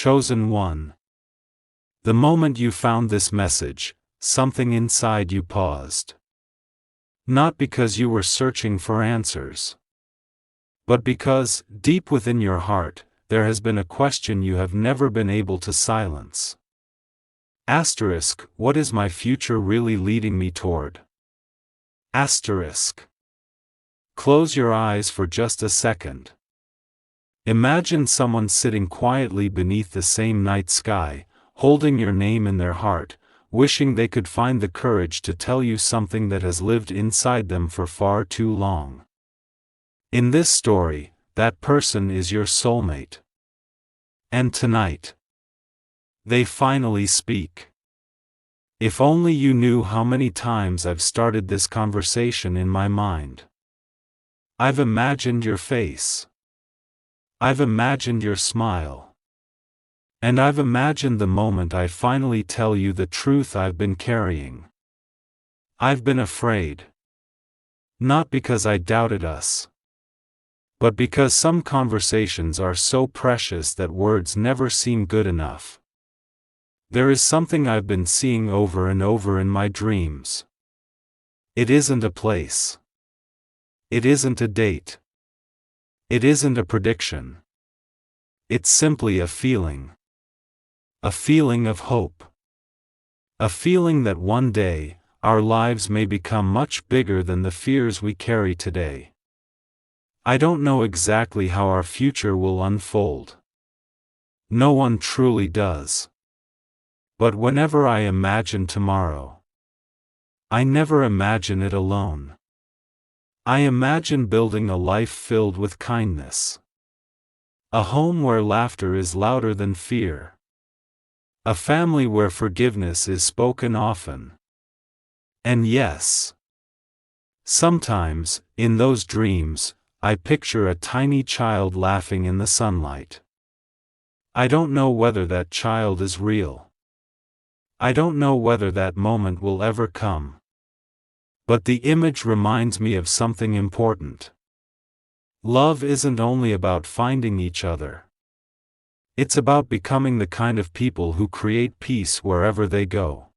Chosen one. The moment you found this message, something inside you paused. Not because you were searching for answers, but because, deep within your heart, there has been a question you have never been able to silence. Asterisk, what is my future really leading me toward? Asterisk. Close your eyes for just a second. Imagine someone sitting quietly beneath the same night sky, holding your name in their heart, wishing they could find the courage to tell you something that has lived inside them for far too long. In this story, that person is your soulmate. And tonight, they finally speak. If only you knew how many times I've started this conversation in my mind. I've imagined your face. I've imagined your smile. And I've imagined the moment I finally tell you the truth I've been carrying. I've been afraid. Not because I doubted us, but because some conversations are so precious that words never seem good enough. There is something I've been seeing over and over in my dreams. It isn't a place. It isn't a date. It isn't a prediction. It's simply a feeling. A feeling of hope. A feeling that one day, our lives may become much bigger than the fears we carry today. I don't know exactly how our future will unfold. No one truly does. But whenever I imagine tomorrow, I never imagine it alone. I imagine building a life filled with kindness. A home where laughter is louder than fear. A family where forgiveness is spoken often. And yes, sometimes, in those dreams, I picture a tiny child laughing in the sunlight. I don't know whether that child is real. I don't know whether that moment will ever come. But the image reminds me of something important. Love isn't only about finding each other. It's about becoming the kind of people who create peace wherever they go.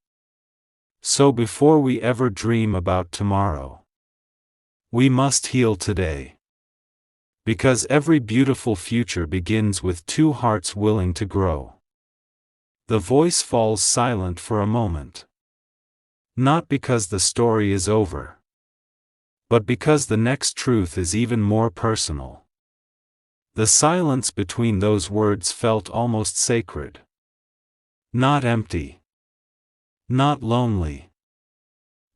So before we ever dream about tomorrow, we must heal today. Because every beautiful future begins with two hearts willing to grow. The voice falls silent for a moment. Not because the story is over, but because the next truth is even more personal. The silence between those words felt almost sacred. Not empty. Not lonely.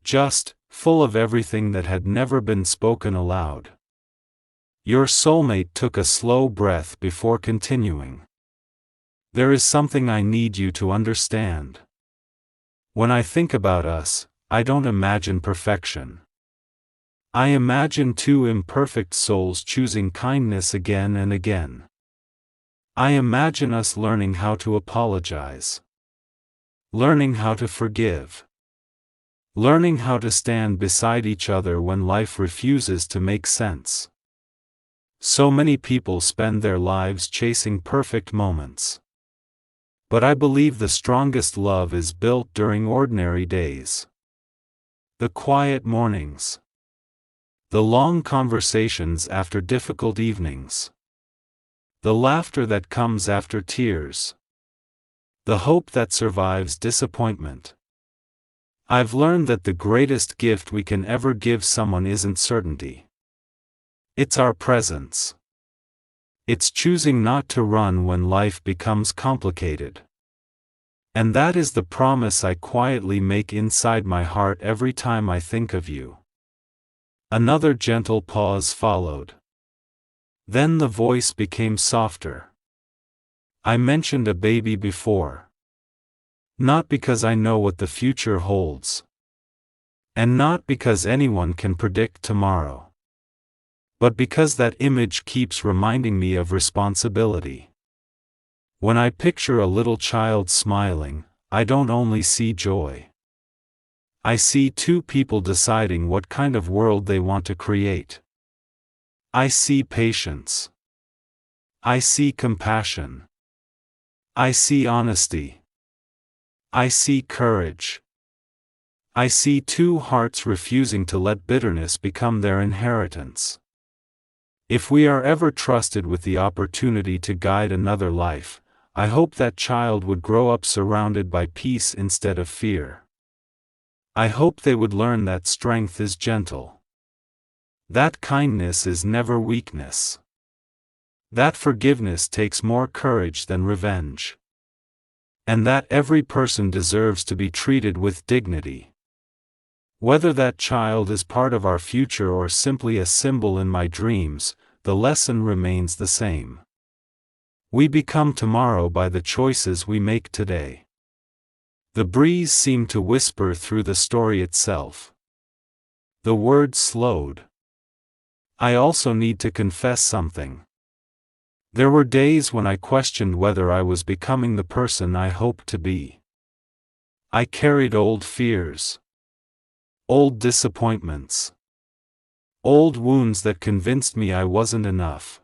Just, full of everything that had never been spoken aloud. Your soulmate took a slow breath before continuing. There is something I need you to understand. When I think about us, I don't imagine perfection. I imagine two imperfect souls choosing kindness again and again. I imagine us learning how to apologize. Learning how to forgive. Learning how to stand beside each other when life refuses to make sense. So many people spend their lives chasing perfect moments. But I believe the strongest love is built during ordinary days. The quiet mornings. The long conversations after difficult evenings. The laughter that comes after tears. The hope that survives disappointment. I've learned that the greatest gift we can ever give someone isn't certainty. It's our presence. It's choosing not to run when life becomes complicated. And that is the promise I quietly make inside my heart every time I think of you. Another gentle pause followed. Then the voice became softer. I mentioned a baby before. Not because I know what the future holds. And not because anyone can predict tomorrow. But because that image keeps reminding me of responsibility. When I picture a little child smiling, I don't only see joy. I see two people deciding what kind of world they want to create. I see patience. I see compassion. I see honesty. I see courage. I see two hearts refusing to let bitterness become their inheritance. If we are ever trusted with the opportunity to guide another life, I hope that child would grow up surrounded by peace instead of fear. I hope they would learn that strength is gentle. That kindness is never weakness. That forgiveness takes more courage than revenge. And that every person deserves to be treated with dignity. Whether that child is part of our future or simply a symbol in my dreams, the lesson remains the same. We become tomorrow by the choices we make today. The breeze seemed to whisper through the story itself. The words slowed. I also need to confess something. There were days when I questioned whether I was becoming the person I hoped to be. I carried old fears. Old disappointments. Old wounds that convinced me I wasn't enough.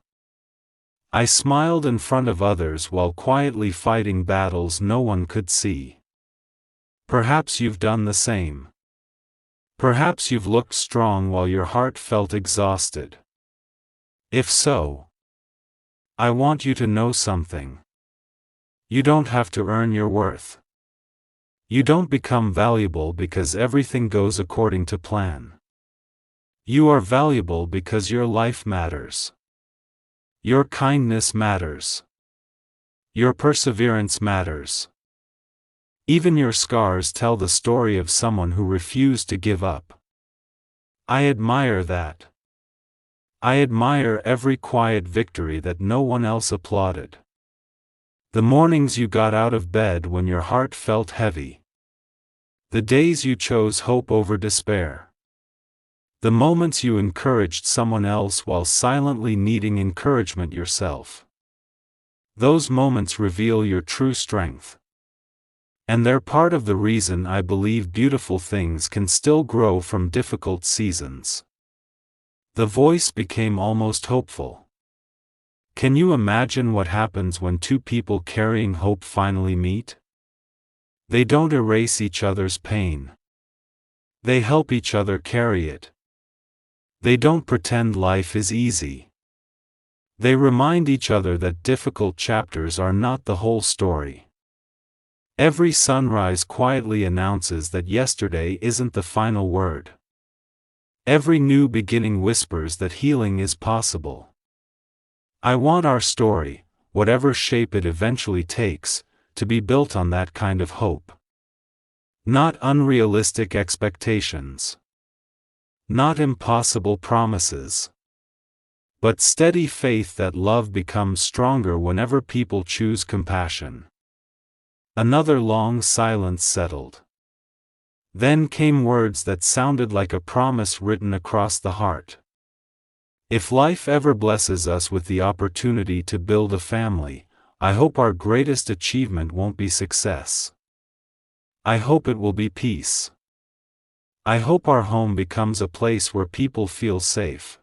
I smiled in front of others while quietly fighting battles no one could see. Perhaps you've done the same. Perhaps you've looked strong while your heart felt exhausted. If so, I want you to know something. You don't have to earn your worth. You don't become valuable because everything goes according to plan. You are valuable because your life matters. Your kindness matters. Your perseverance matters. Even your scars tell the story of someone who refused to give up. I admire that. I admire every quiet victory that no one else applauded. The mornings you got out of bed when your heart felt heavy. The days you chose hope over despair. The moments you encouraged someone else while silently needing encouragement yourself. Those moments reveal your true strength. And they're part of the reason I believe beautiful things can still grow from difficult seasons. The voice became almost hopeful. Can you imagine what happens when two people carrying hope finally meet? They don't erase each other's pain. They help each other carry it. They don't pretend life is easy. They remind each other that difficult chapters are not the whole story. Every sunrise quietly announces that yesterday isn't the final word. Every new beginning whispers that healing is possible. I want our story, whatever shape it eventually takes, to be built on that kind of hope. Not unrealistic expectations. Not impossible promises. But steady faith that love becomes stronger whenever people choose compassion. Another long silence settled. Then came words that sounded like a promise written across the heart. If life ever blesses us with the opportunity to build a family, I hope our greatest achievement won't be success. I hope it will be peace. I hope our home becomes a place where people feel safe.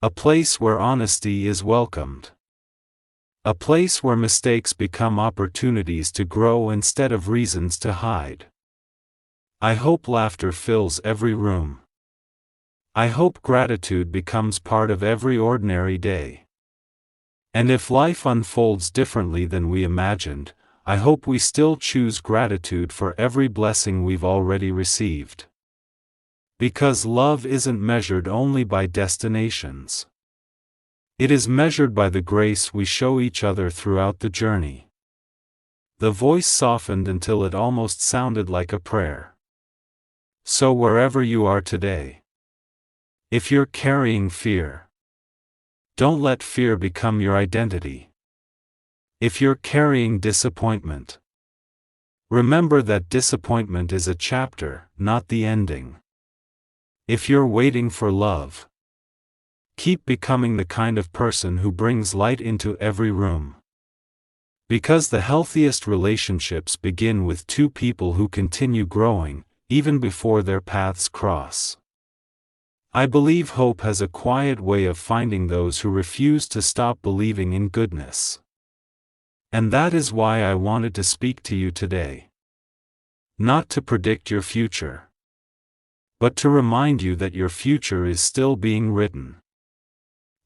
A place where honesty is welcomed. A place where mistakes become opportunities to grow instead of reasons to hide. I hope laughter fills every room. I hope gratitude becomes part of every ordinary day. And if life unfolds differently than we imagined, I hope we still choose gratitude for every blessing we've already received. Because love isn't measured only by destinations. It is measured by the grace we show each other throughout the journey. The voice softened until it almost sounded like a prayer. So wherever you are today, if you're carrying fear, don't let fear become your identity. If you're carrying disappointment, remember that disappointment is a chapter, not the ending. If you're waiting for love, keep becoming the kind of person who brings light into every room. Because the healthiest relationships begin with two people who continue growing, even before their paths cross. I believe hope has a quiet way of finding those who refuse to stop believing in goodness. And that is why I wanted to speak to you today. Not to predict your future, but to remind you that your future is still being written.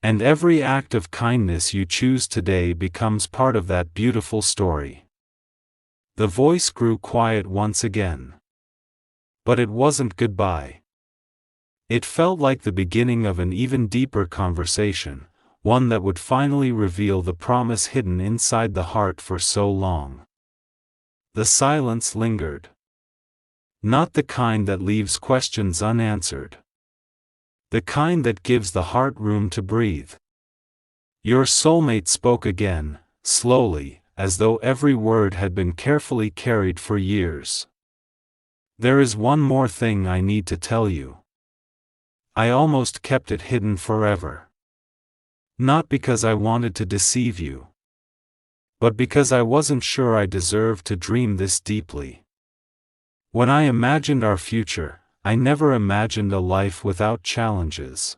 And every act of kindness you choose today becomes part of that beautiful story. The voice grew quiet once again. But it wasn't goodbye. It felt like the beginning of an even deeper conversation, one that would finally reveal the promise hidden inside the heart for so long. The silence lingered. Not the kind that leaves questions unanswered. The kind that gives the heart room to breathe. Your soulmate spoke again, slowly, as though every word had been carefully carried for years. There is one more thing I need to tell you. I almost kept it hidden forever. Not because I wanted to deceive you, but because I wasn't sure I deserved to dream this deeply. When I imagined our future, I never imagined a life without challenges.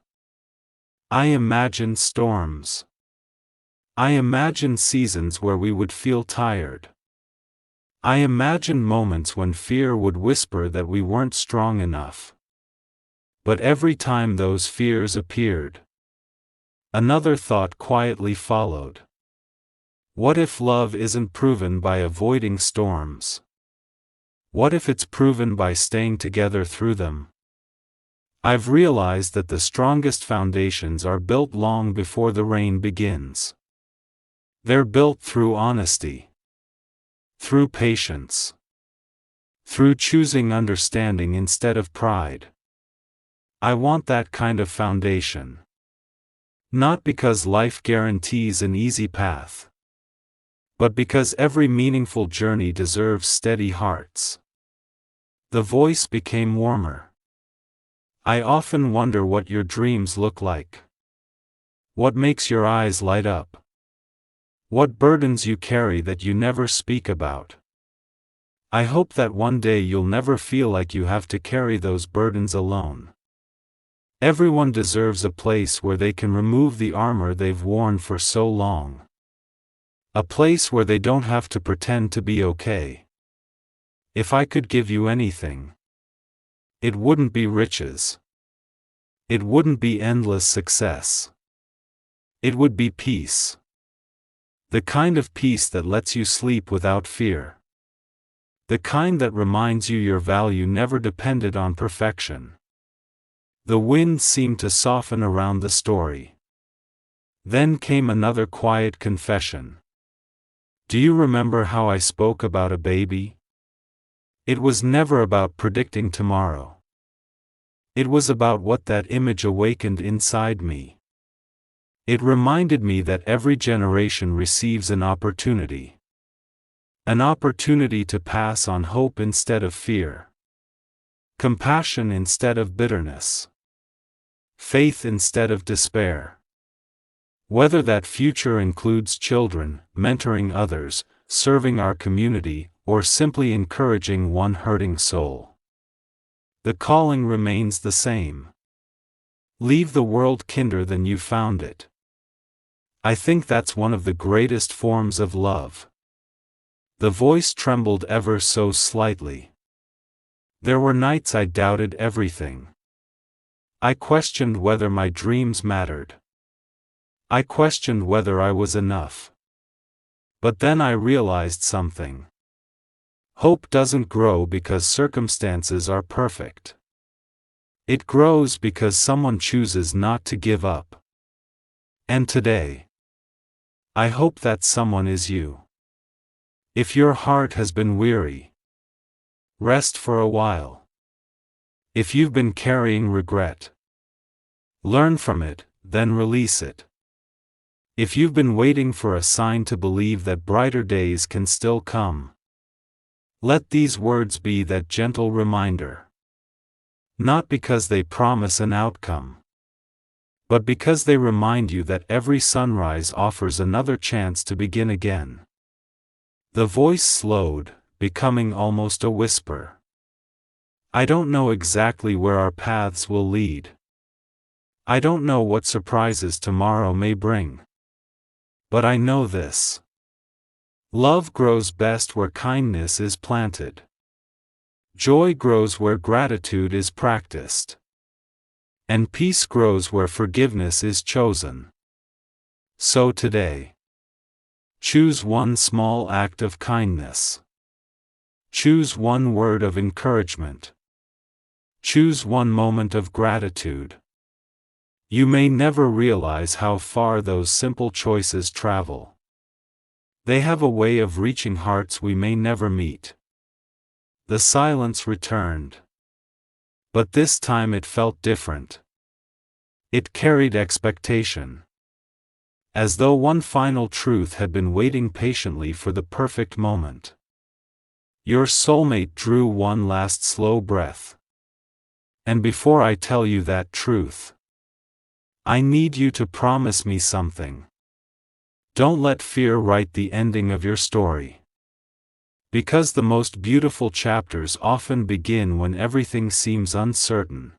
I imagined storms. I imagined seasons where we would feel tired. I imagined moments when fear would whisper that we weren't strong enough. But every time those fears appeared, another thought quietly followed. What if love isn't proven by avoiding storms? What if it's proven by staying together through them? I've realized that the strongest foundations are built long before the rain begins. They're built through honesty, through patience, through choosing understanding instead of pride. I want that kind of foundation. Not because life guarantees an easy path, but because every meaningful journey deserves steady hearts. The voice became warmer. I often wonder what your dreams look like. What makes your eyes light up? What burdens you carry that you never speak about? I hope that one day you'll never feel like you have to carry those burdens alone. Everyone deserves a place where they can remove the armor they've worn for so long. A place where they don't have to pretend to be okay. If I could give you anything, it wouldn't be riches. It wouldn't be endless success. It would be peace. The kind of peace that lets you sleep without fear. The kind that reminds you your value never depended on perfection. The wind seemed to soften around the story. Then came another quiet confession. Do you remember how I spoke about a baby? It was never about predicting tomorrow. It was about what that image awakened inside me. It reminded me that every generation receives an opportunity. An opportunity to pass on hope instead of fear. Compassion instead of bitterness. Faith instead of despair. Whether that future includes children, mentoring others, serving our community, or simply encouraging one hurting soul. The calling remains the same. Leave the world kinder than you found it. I think that's one of the greatest forms of love. The voice trembled ever so slightly. There were nights I doubted everything. I questioned whether my dreams mattered. I questioned whether I was enough. But then I realized something. Hope doesn't grow because circumstances are perfect. It grows because someone chooses not to give up. And today, I hope that someone is you. If your heart has been weary, rest for a while. If you've been carrying regret, learn from it, then release it. If you've been waiting for a sign to believe that brighter days can still come, let these words be that gentle reminder. Not because they promise an outcome, but because they remind you that every sunrise offers another chance to begin again. The voice slowed, becoming almost a whisper. I don't know exactly where our paths will lead. I don't know what surprises tomorrow may bring. But I know this. Love grows best where kindness is planted. Joy grows where gratitude is practiced. And peace grows where forgiveness is chosen. So today, choose one small act of kindness. Choose one word of encouragement. Choose one moment of gratitude. You may never realize how far those simple choices travel. They have a way of reaching hearts we may never meet. The silence returned. But this time it felt different. It carried expectation. As though one final truth had been waiting patiently for the perfect moment. Your soulmate drew one last slow breath. And before I tell you that truth, I need you to promise me something. Don't let fear write the ending of your story. Because the most beautiful chapters often begin when everything seems uncertain.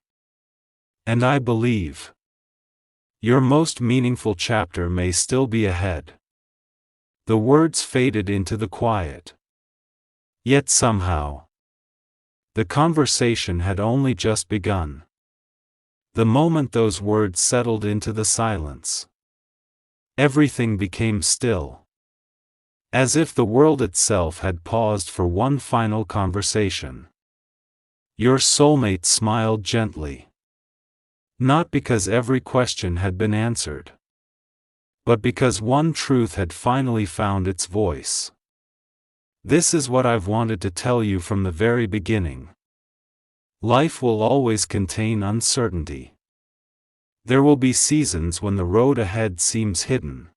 And I believe your most meaningful chapter may still be ahead. The words faded into the quiet. Yet somehow, the conversation had only just begun. The moment those words settled into the silence, everything became still. As if the world itself had paused for one final conversation. Your soulmate smiled gently. Not because every question had been answered, but because one truth had finally found its voice. This is what I've wanted to tell you from the very beginning. Life will always contain uncertainty. There will be seasons when the road ahead seems hidden.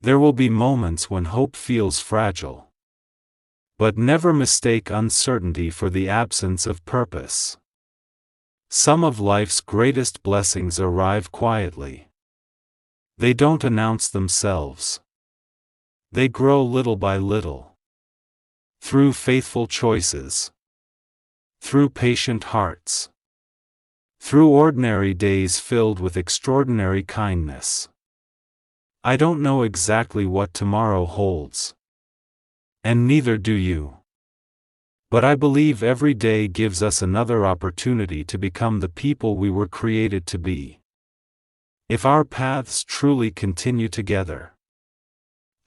There will be moments when hope feels fragile. But never mistake uncertainty for the absence of purpose. Some of life's greatest blessings arrive quietly. They don't announce themselves. They grow little by little. Through faithful choices. Through patient hearts. Through ordinary days filled with extraordinary kindness. I don't know exactly what tomorrow holds. And neither do you. But I believe every day gives us another opportunity to become the people we were created to be. If our paths truly continue together.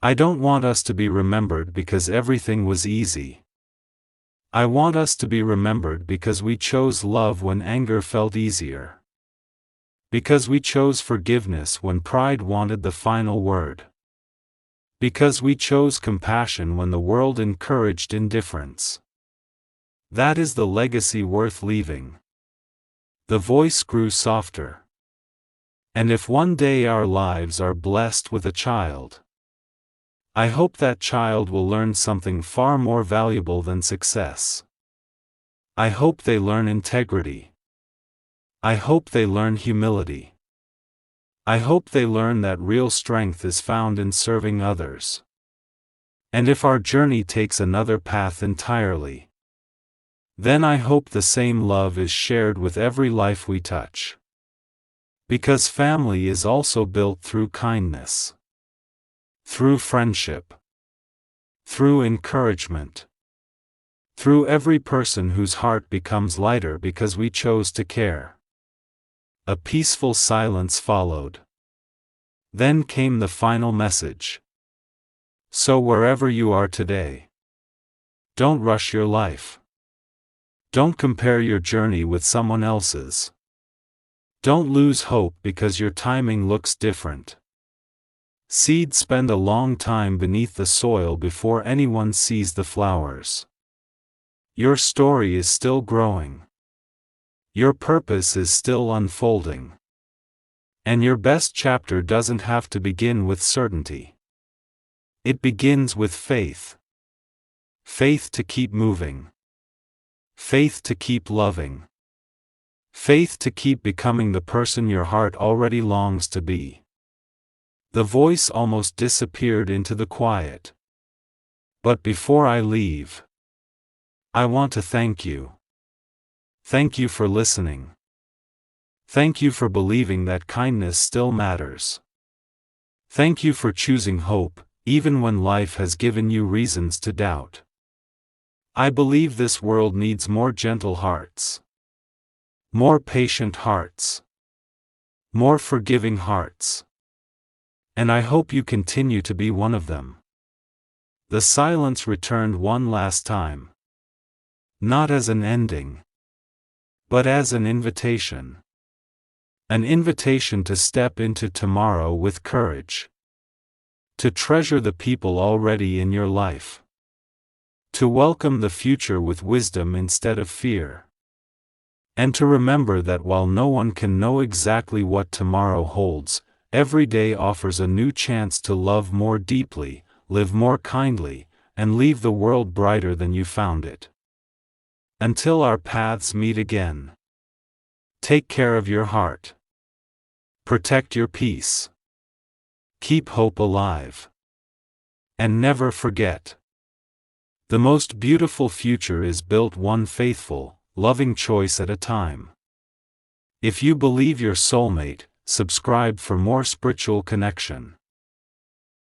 I don't want us to be remembered because everything was easy. I want us to be remembered because we chose love when anger felt easier. Because we chose forgiveness when pride wanted the final word. Because we chose compassion when the world encouraged indifference. That is the legacy worth leaving. The voice grew softer. And if one day our lives are blessed with a child, I hope that child will learn something far more valuable than success. I hope they learn integrity. I hope they learn humility. I hope they learn that real strength is found in serving others. And if our journey takes another path entirely, then I hope the same love is shared with every life we touch. Because family is also built through kindness. Through friendship. Through encouragement. Through every person whose heart becomes lighter because we chose to care. A peaceful silence followed. Then came the final message. So wherever you are today, don't rush your life. Don't compare your journey with someone else's. Don't lose hope because your timing looks different. Seeds spend a long time beneath the soil before anyone sees the flowers. Your story is still growing. Your purpose is still unfolding. And your best chapter doesn't have to begin with certainty. It begins with faith. Faith to keep moving. Faith to keep loving. Faith to keep becoming the person your heart already longs to be. The voice almost disappeared into the quiet. But before I leave, I want to thank you. Thank you for listening. Thank you for believing that kindness still matters. Thank you for choosing hope, even when life has given you reasons to doubt. I believe this world needs more gentle hearts, more patient hearts, more forgiving hearts. And I hope you continue to be one of them. The silence returned one last time. Not as an ending, but as an invitation. An invitation to step into tomorrow with courage. To treasure the people already in your life. To welcome the future with wisdom instead of fear. And to remember that while no one can know exactly what tomorrow holds, every day offers a new chance to love more deeply, live more kindly, and leave the world brighter than you found it. Until our paths meet again. Take care of your heart. Protect your peace. Keep hope alive. And never forget. The most beautiful future is built one faithful, loving choice at a time. If you believe your soulmate, subscribe for more spiritual connection.